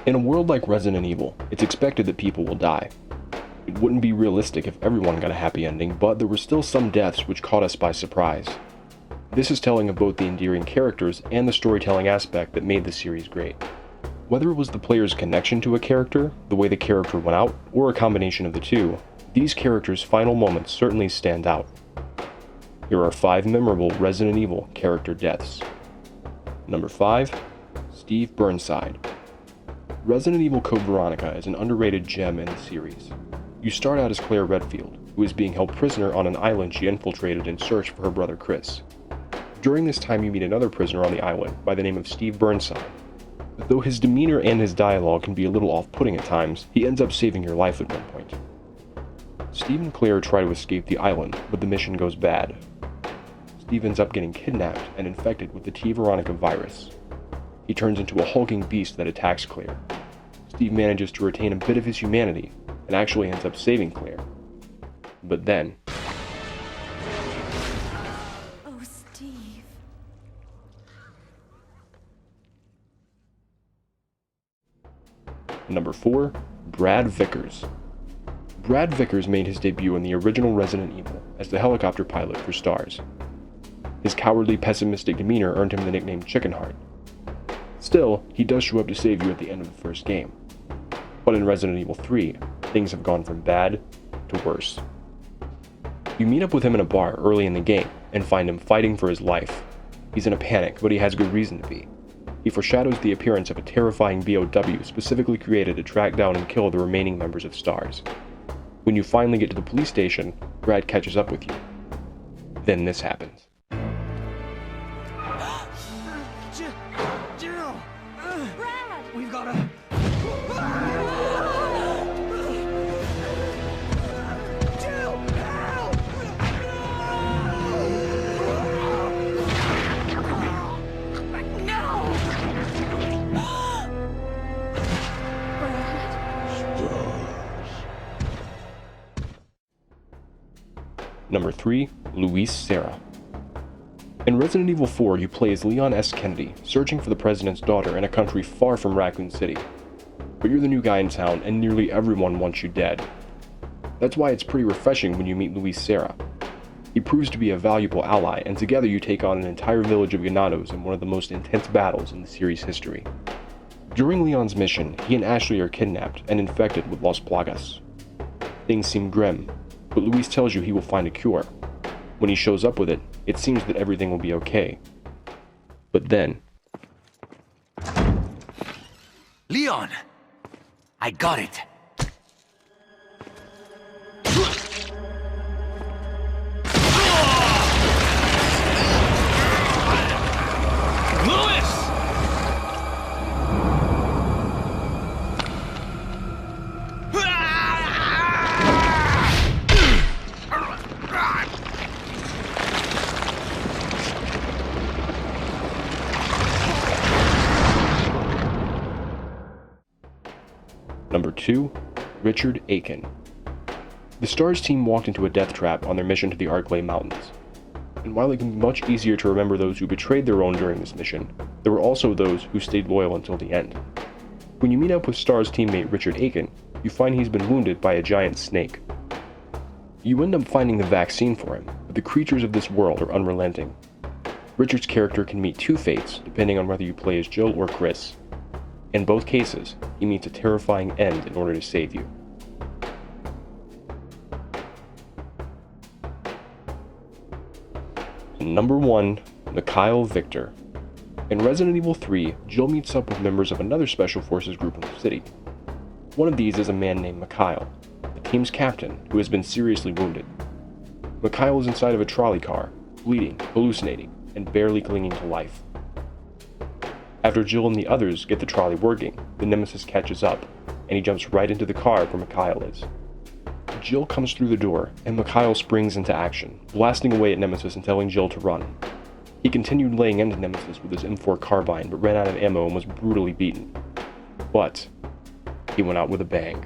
In a world like Resident Evil, it's expected that people will die. It wouldn't be realistic if everyone got a happy ending, but there were still some deaths which caught us by surprise. This is telling of both the endearing characters and the storytelling aspect that made the series great. Whether it was the player's connection to a character, the way the character went out, or a combination of the two, these characters' final moments certainly stand out. Here are 5 memorable Resident Evil character deaths. Number 5. Steve Burnside. Resident Evil Code Veronica is an underrated gem in the series. You start out as Claire Redfield, who is being held prisoner on an island she infiltrated in search for her brother Chris. During this time you meet another prisoner on the island by the name of Steve Burnside. Though his demeanor and his dialogue can be a little off-putting at times, he ends up saving your life at one point. Steve and Claire try to escape the island, but the mission goes bad. Steve ends up getting kidnapped and infected with the T. Veronica virus. He turns into a hulking beast that attacks Claire. Steve manages to retain a bit of his humanity and actually ends up saving Claire. But then... Oh, Steve. Number 4. Brad Vickers. Brad Vickers made his debut in the original Resident Evil as the helicopter pilot for STARS. His cowardly, pessimistic demeanor earned him the nickname Chickenheart. Still, he does show up to save you at the end of the first game. But in Resident Evil 3, things have gone from bad to worse. You meet up with him in a bar early in the game and find him fighting for his life. He's in a panic, but he has good reason to be. He foreshadows the appearance of a terrifying BOW specifically created to track down and kill the remaining members of STARS. When you finally get to the police station, Brad catches up with you. Then this happens. Jill! Brad! We've got to... Jill! Help! No! Number 3. Luis Serra. In Resident Evil 4, you play as Leon S. Kennedy, searching for the president's daughter in a country far from Raccoon City. But you're the new guy in town, and nearly everyone wants you dead. That's why it's pretty refreshing when you meet Luis Serra. He proves to be a valuable ally, and together you take on an entire village of Ganados in one of the most intense battles in the series' history. During Leon's mission, he and Ashley are kidnapped and infected with Las Plagas. Things seem grim, but Luis tells you he will find a cure. When he shows up with it, it seems that everything will be okay. But then... Leon! I got it! Louis! Number 2. Richard Aiken. The STARS team walked into a death trap on their mission to the Arklay Mountains. And while it can be much easier to remember those who betrayed their own during this mission, there were also those who stayed loyal until the end. When you meet up with STARS teammate Richard Aiken, you find he's been wounded by a giant snake. You end up finding the vaccine for him, but the creatures of this world are unrelenting. Richard's character can meet 2 fates, depending on whether you play as Jill or Chris. In both cases, he meets a terrifying end in order to save you. Number 1. Mikail Victor. In Resident Evil 3, Jill meets up with members of another Special Forces group in the city. One of these is a man named Mikail, the team's captain who has been seriously wounded. Mikail is inside of a trolley car, bleeding, hallucinating, and barely clinging to life. After Jill and the others get the trolley working, the Nemesis catches up, and he jumps right into the car where Mikail is. Jill comes through the door, and Mikail springs into action, blasting away at Nemesis and telling Jill to run. He continued laying into Nemesis with his M4 carbine, but ran out of ammo and was brutally beaten. But he went out with a bang.